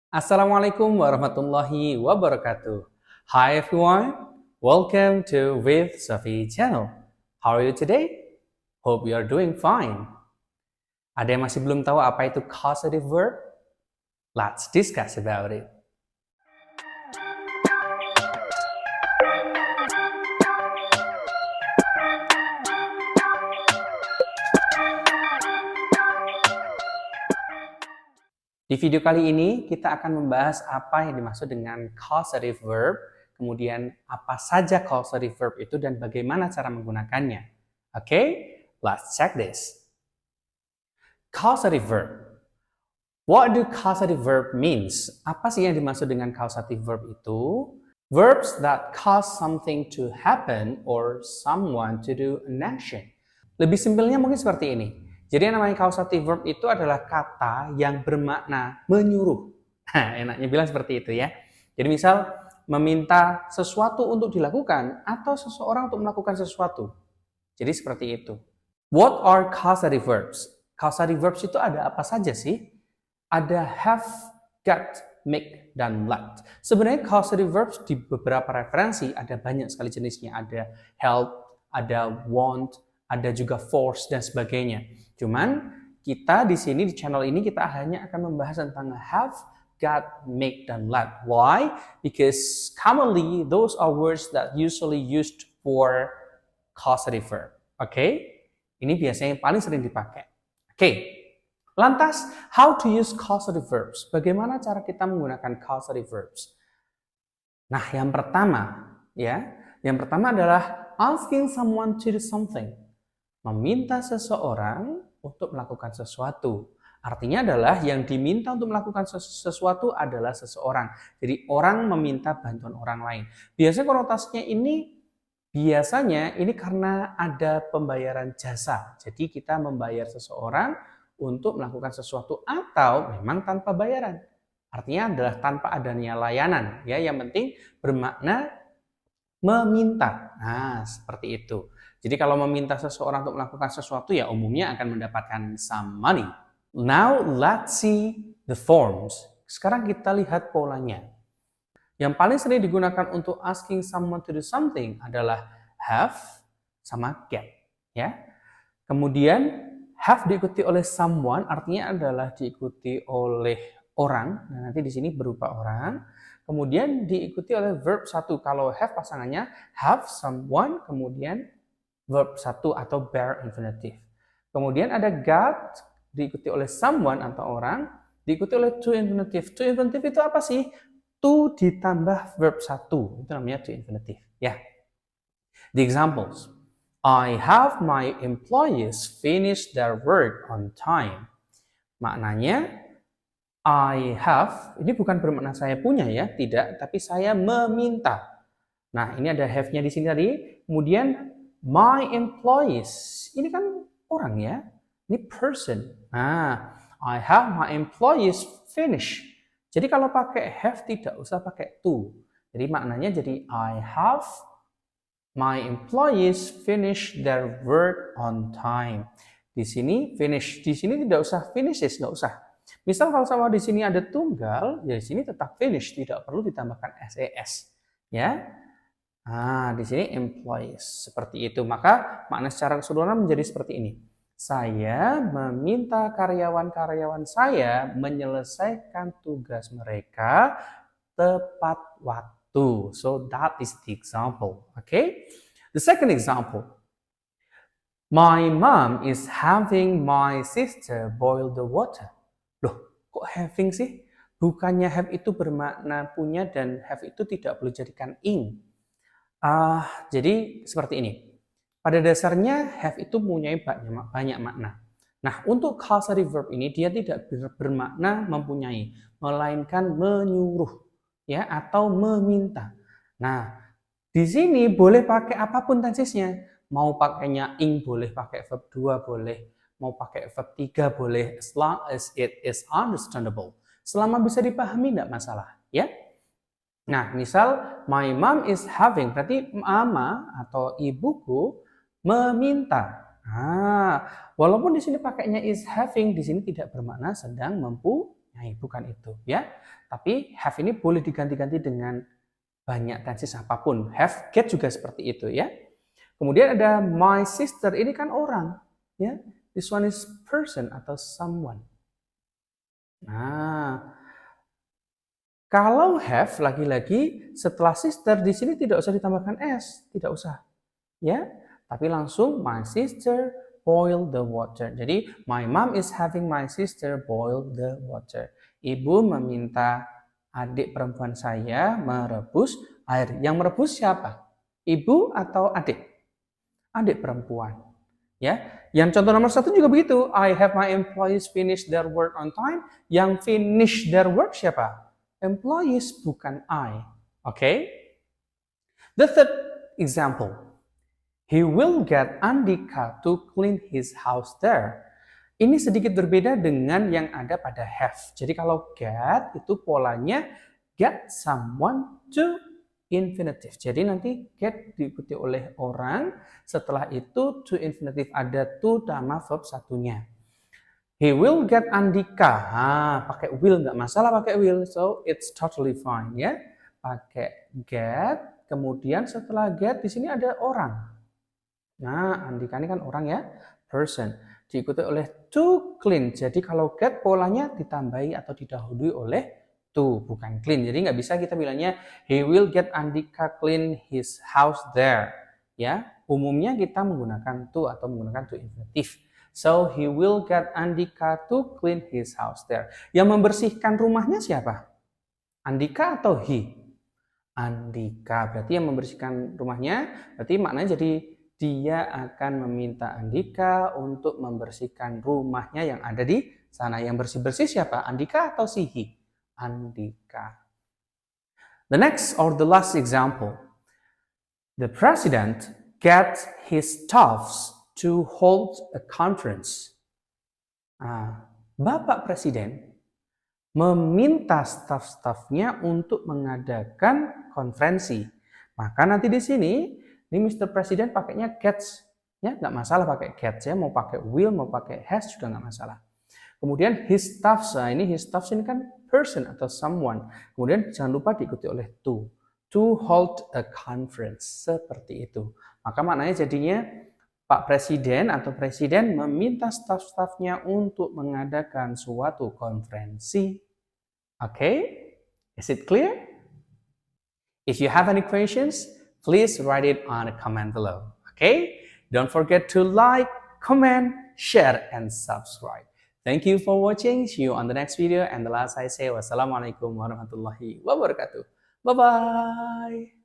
Assalamualaikum warahmatullahi wabarakatuh. Hi everyone, welcome to With Safi channel. How are you today? Hope you are doing fine. Ada yang masih belum tahu apa itu causative verb? Let's discuss about it. Di video kali ini kita akan membahas apa yang dimaksud dengan causative verb, kemudian apa saja causative verb itu dan bagaimana cara menggunakannya. Oke, let's check this. Causative verb. What do causative verb means? Apa sih yang dimaksud dengan causative verb itu? Verbs that cause something to happen or someone to do an action. Lebih simpelnya mungkin seperti ini. Jadi yang namanya causative verb itu adalah kata yang bermakna menyuruh. Nah, enaknya bilang seperti itu ya. Jadi misal meminta sesuatu untuk dilakukan atau seseorang untuk melakukan sesuatu. Jadi seperti itu. What are causative verbs? Causative verbs itu ada apa saja sih? Ada have, got, make, dan let. Sebenarnya causative verbs di beberapa referensi ada banyak sekali jenisnya. Ada help, ada want, ada juga force, dan sebagainya. Cuman kita di sini di channel ini kita hanya akan membahas tentang have, got, make, dan let. Why? Because commonly those are words that usually used for causative verb. Oke? Ini biasanya yang paling sering dipakai. Oke. Lantas, how to use causative verbs? Bagaimana cara kita menggunakan causative verbs? Nah, yang pertama adalah asking someone to do something. Meminta seseorang untuk melakukan sesuatu. Artinya adalah yang diminta untuk melakukan sesuatu adalah seseorang. Jadi orang meminta bantuan orang lain. Biasanya konotasinya ini karena ada pembayaran jasa. Jadi kita membayar seseorang untuk melakukan sesuatu atau memang tanpa bayaran. Artinya adalah tanpa adanya layanan. Ya, yang penting bermakna meminta. Nah, seperti itu. Jadi kalau meminta seseorang untuk melakukan sesuatu ya umumnya akan mendapatkan some money. Now let's see the forms. Sekarang kita lihat polanya. Yang paling sering digunakan untuk asking someone to do something adalah have sama get, ya. Kemudian have diikuti oleh someone artinya adalah diikuti oleh orang. Nah, nanti di sini berupa orang. Kemudian diikuti oleh verb satu. Kalau have pasangannya have someone, kemudian verb satu atau bare infinitive. Kemudian ada got diikuti oleh someone atau orang, diikuti oleh to infinitive. To infinitive itu apa sih? To ditambah verb satu. Itu namanya to infinitive. Ya. The examples. I have my employees finish their work on time. Maknanya I have, ini bukan bermakna saya punya ya, tidak, tapi saya meminta. Nah, ini ada have-nya di sini tadi. Kemudian my employees, ini kan orang ya, ini person. Nah, I have my employees finish. Jadi kalau pakai have tidak usah pakai to. Jadi maknanya jadi I have my employees finish their work on time. Di sini finish, di sini tidak usah finishes, nggak usah. Misal kalau sama di sini ada tunggal, ya di sini tetap finish, tidak perlu ditambahkan ses. Ya. Nah, di sini employees seperti itu. Maka makna secara keseluruhan menjadi seperti ini. Saya meminta karyawan-karyawan saya menyelesaikan tugas mereka tepat waktu. So that is the example. Okay? The second example. My mom is having my sister boil the water. Loh, kok having sih? Bukannya have itu bermakna punya dan have itu tidak boleh jadikan ing. Jadi seperti ini. Pada dasarnya have itu mempunyai banyak makna. Nah, untuk causative verb ini dia tidak bermakna mempunyai, melainkan menyuruh ya atau meminta. Nah, di sini boleh pakai apapun tensesnya. Mau pakainya ing boleh, pakai verb 2 boleh, mau pakai verb 3 boleh, as long as it is understandable. Selama bisa dipahami tidak masalah, ya. Nah, misal my mom is having, berarti mama atau ibuku meminta. Nah, walaupun di sini pakainya is having, di sini tidak bermakna sedang mempunyai. Nah, bukan itu ya. Tapi have ini boleh diganti-ganti dengan banyak tenses apapun. Have, get juga seperti itu ya. Kemudian ada my sister, ini kan orang ya. This one is person atau someone. Nah, kalau have lagi-lagi setelah sister di sini tidak usah ditambahkan s, tidak usah. Ya, tapi langsung my sister boil the water. Jadi my mom is having my sister boil the water. Ibu meminta adik perempuan saya merebus air. Yang merebus siapa? Ibu atau adik? Adik perempuan. Ya, yang contoh nomor 1 juga begitu. I have my employees finish their work on time. Yang finish their work siapa? Employees, bukan I. Okay? The third example. He will get Andika to clean his house there. Ini sedikit berbeda dengan yang ada pada have. Jadi kalau get itu polanya get someone to infinitive. Jadi nanti get diikuti oleh orang, setelah itu to infinitive ada to sama verb satunya. He will get Andika. Pakai will nggak masalah pakai will, so it's totally fine ya. Pakai get, kemudian setelah get di sini ada orang. Nah, Andika ini kan orang ya, person. Diikuti oleh to clean. Jadi kalau get polanya ditambahi atau didahului oleh to, bukan clean. Jadi nggak bisa kita bilangnya he will get Andika clean his house there. Ya, umumnya kita menggunakan to atau menggunakan to infinitive. So he will get Andika to clean his house there. Yang membersihkan rumahnya siapa? Andika atau he? Andika. Berarti yang membersihkan rumahnya, berarti maknanya jadi dia akan meminta Andika untuk membersihkan rumahnya yang ada di sana. Yang bersih-bersih siapa? Andika atau si he? Andika. The next or the last example. The president gets his staffs to hold a conference. Bapak Presiden meminta staf-stafnya untuk mengadakan konferensi. Maka nanti di sini, ini Mr. President pakainya gets. Ya, nggak masalah pakai gets ya, mau pakai will, mau pakai has juga nggak masalah. Kemudian his staffs, ini his staffs ini kan person atau someone. Kemudian jangan lupa diikuti oleh to hold a conference, seperti itu. Maka maknanya jadinya Pak Presiden atau Presiden meminta staf-stafnya untuk mengadakan suatu konferensi. Okay? Is it clear? If you have any questions, please write it on a comment below. Okay? Don't forget to like, comment, share, and subscribe. Thank you for watching. See you on the next video. And the last I say, wassalamualaikum warahmatullahi wabarakatuh. Bye-bye.